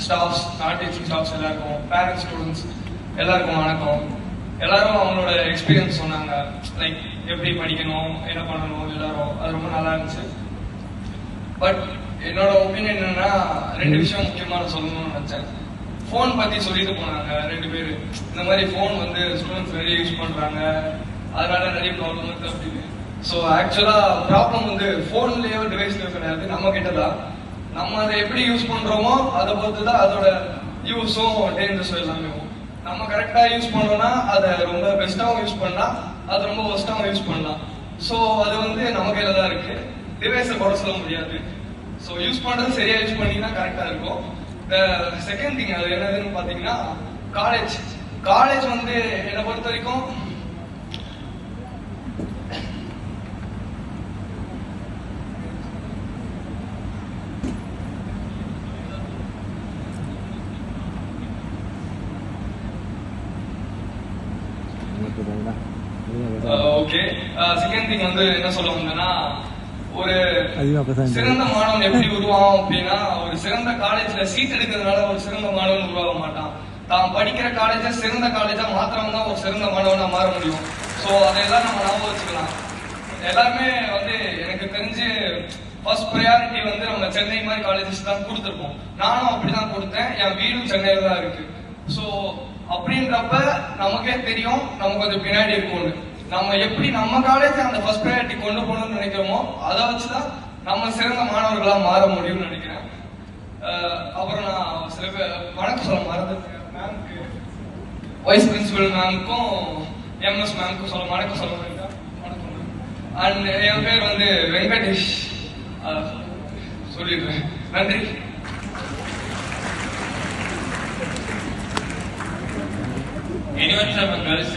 Staffs, நான் teaching staffs எல்லாருக்கும், parents, students எல்லாருக்கும் வணக்கம். எல்லாரும் அவங்களோட எக்ஸ்பீரியன்ஸ் சொன்னாங்க, லைக் எப்படி படிக்கணும், என்ன பண்ணணும், எல்லாரும். அது ரொம்ப நல்லா இருந்துச்சு. பட் என்னோட ஒப்பீனியன் என்னன்னா, ரெண்டு விஷயம் முக்கியமா நான் சொல்லணும்னு நினைச்சேன். ஃபோன் பத்தி சொல்லிட்டு போனாங்க ரெண்டு பேரு. இந்த மாதிரி ஃபோன் வந்து ஸ்டூடெண்ட்ஸ் நிறைய யூஸ் பண்றாங்க, அதனால நிறைய ப்ராப்ளம் இருக்கு அப்படின்னு. ஸோ ஆக்சுவலா ப்ராப்ளம் வந்து ஃபோன்லயோ டிவைஸ்லயோ கிடையாது, நம்ம கிட்டதான். நம்ம அதை எப்படி யூஸ் பண்றோமோ அதை பொறுத்து தான் அதோட யூஸும் டேஞ்சர்ஸும் எல்லாமே. நம்ம கரெக்டா யூஸ் பண்ணோம்னா அதை ரொம்ப பெஸ்டாவும் யூஸ் பண்ணலாம், அது ரொம்ப ஒஸ்டாவும் யூஸ் பண்ணலாம். ஸோ அது வந்து நம்ம கையில தான் இருக்கு, டிவைஸை குறை சொல்ல முடியாது. ஸோ யூஸ் பண்றது சரியா யூஸ் பண்ணீங்கன்னா கரெக்டா இருக்கும். செகண்ட் திங் அது என்னதுன்னு பாத்தீங்கன்னா, காலேஜ் வந்து என்னை பொறுத்த வரைக்கும் ஓகே. செகண்ட் திங் வந்து என்ன சொல்லுவாங்கன்னா, ஒரு சிறந்த மாணவன் எப்படி உருவாகும் அப்படின்னா, ஒரு சிறந்த காலேஜ்ல சீட் எடுக்கிறதுனால ஒரு சிறந்த மாணவன் உருவாக மாட்டான். தான் படிக்கிற காலேஜ சிறந்த காலேஜா மாத்திரம் தான் ஒரு சிறந்த மாணவனா மாற முடியும். ஸோ அதையெல்லாம் நம்ம ஞாபகம் வச்சுக்கலாம். எல்லாருமே வந்து எனக்கு தெரிஞ்சு ஃபர்ஸ்ட் ப்ரையாரிட்டி வந்து நம்ம சென்னை மாதிரி காலேஜஸ் தான் கொடுத்துருப்போம். நானும் அப்படிதான் கொடுத்தேன், என் வீடும் சென்னையில தான் இருக்கு. ஸோ அப்படின்றப்ப நமக்கே தெரியும் நம்ம கொஞ்சம் பின்னாடி இருக்கும்னு. நம்ம எப்படி நம்ம காலேஜ் அந்த ஃபர்ஸ்ட் ப்ரையாரிட்டி கொண்டு போகணும்னு நினைக்கிறோமோ அதை வச்சுதான் நம்ம சிறந்த மாணவர்களா மாற முடியும்னு நினைக்கிறேன். அப்புறம் நான் சில பேர் வணக்கம் சொல்ல மறந்துட்டேன். மேம்க்கு, வைஸ் பிரின்சிபல் மேம்க்கும் எம்எஸ் மேம்க்கும் வணக்கம் சொல்ல முடியும். அண்ட் என் பேர் வந்து வெங்கடேஷ் சொல்லிடுறேன். நன்றி. Anyone from a girls'